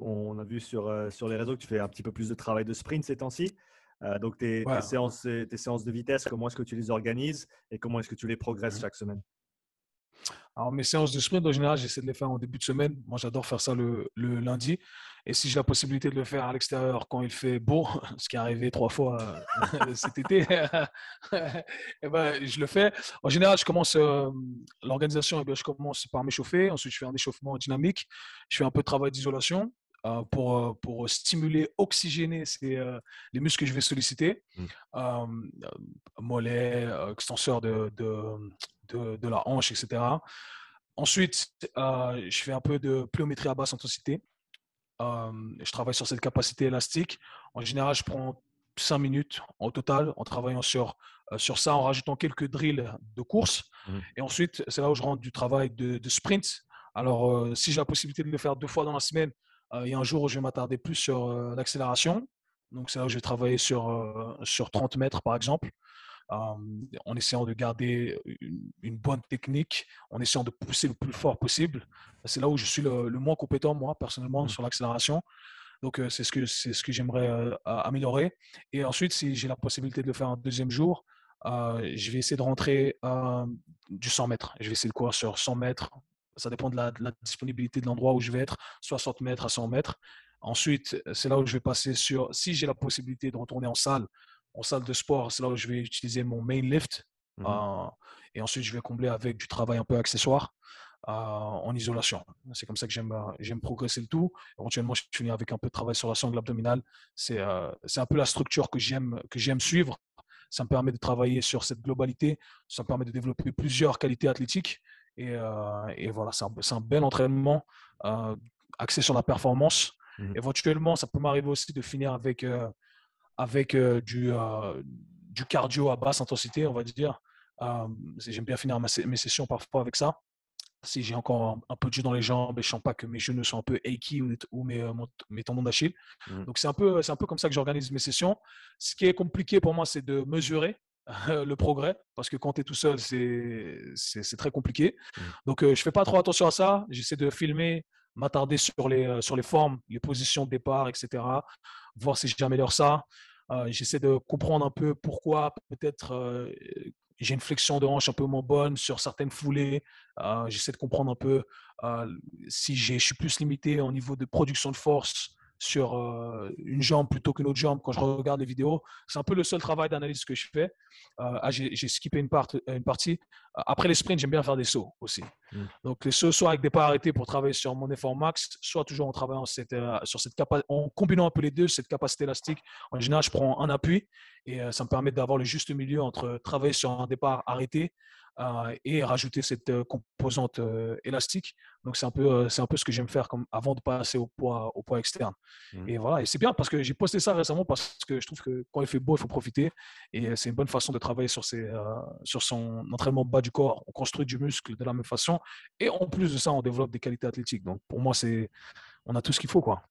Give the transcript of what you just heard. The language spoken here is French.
On a vu sur les réseaux que tu fais un petit peu plus de travail de sprint ces temps-ci. Donc, tes Ouais. séances de vitesse, comment est-ce que tu les organises et comment est-ce que tu les progresses Mhm. chaque semaine? Alors, mes séances de sprint, en général, j'essaie de les faire en début de semaine. Moi, j'adore faire ça le lundi. Et si j'ai la possibilité de le faire à l'extérieur quand il fait beau, ce qui est arrivé 3 fois cet été, eh ben, je le fais. En général, je commence l'organisation, eh bien, je commence par m'échauffer. Ensuite, je fais un échauffement dynamique. Je fais un peu de travail d'isolation pour stimuler, oxygéner les muscles que je vais solliciter. Mm. Euh, Mollets, extenseur de la hanche, etc. Ensuite, je fais un peu de pliométrie à basse intensité. Je travaille sur cette capacité élastique. En général, je prends 5 minutes au total en travaillant sur ça, en rajoutant quelques drills de course. Mhm. Et ensuite, c'est là où je rentre du travail de sprint. Alors, si j'ai la possibilité de le faire 2 fois dans la semaine, il y a un jour où je vais m'attarder plus sur l'accélération. Donc, c'est là où je vais travailler sur 30 mètres, par exemple, euh, en essayant de garder une bonne technique, en essayant de pousser le plus fort possible. C'est là où je suis le moins compétent, moi, personnellement, Mhm. sur l'accélération. Donc, c'est ce que j'aimerais améliorer. Et ensuite, si j'ai la possibilité de le faire un deuxième jour, je vais essayer de rentrer du 100 mètres. Je vais essayer de courir sur 100 mètres. Ça dépend de la disponibilité de l'endroit où je vais être, 60 mètres à 100 mètres. Ensuite, c'est là où je vais passer sur, si j'ai la possibilité de retourner en salle de sport, c'est là où je vais utiliser mon main lift. Mhm. Euh, et ensuite, je vais combler avec du travail un peu accessoire en isolation. C'est comme ça que j'aime progresser le tout. Éventuellement, je finis avec un peu de travail sur la sangle abdominale. C'est un peu la structure que j'aime suivre. Ça me permet de travailler sur cette globalité. Ça me permet de développer plusieurs qualités athlétiques. Et voilà, c'est un bel entraînement axé sur la performance. Mhm. Éventuellement, ça peut m'arriver aussi de finir avec du cardio à basse intensité, on va dire. J'aime bien finir mes sessions parfois avec ça. Si j'ai encore un peu de jus dans les jambes et je sens pas que mes genoux sont un peu achy ou mes tendons d'Achille. Mhm. Donc, c'est un peu comme ça que j'organise mes sessions. Ce qui est compliqué pour moi, c'est de mesurer le progrès parce que quand tu es tout seul, c'est très compliqué. Mhm. Donc, je fais pas trop attention à ça. J'essaie de filmer, m'attarder sur les formes, les positions de départ, etc. Voir si j'améliore ça. J'essaie de comprendre un peu pourquoi peut-être j'ai une flexion de hanche un peu moins bonne sur certaines foulées. J'essaie de comprendre un peu euh, si je suis plus limité au niveau de production de force sur une jambe plutôt qu'une autre jambe quand je regarde les vidéos. C'est un peu le seul travail d'analyse que je fais. J'ai skippé une partie. Après les sprints, j'aime bien faire des sauts aussi. Mhm. Donc les sauts, soit avec des pas arrêtés pour travailler sur mon effort max, soit toujours en travaillant en combinant un peu les deux, cette capacité élastique. En général, je prends un appui et ça me permet d'avoir le juste milieu entre travailler sur un départ arrêté et rajouter cette composante élastique. Donc, c'est un peu ce que j'aime faire avant de passer au poids externe. Mhm. Et voilà, et c'est bien parce que j'ai posté ça récemment parce que je trouve que quand il fait beau, il faut profiter. Et c'est une bonne façon de travailler sur son entraînement bas du corps. On construit du muscle de la même façon. Et en plus de ça, on développe des qualités athlétiques. Donc, pour moi, on a tout ce qu'il faut, quoi.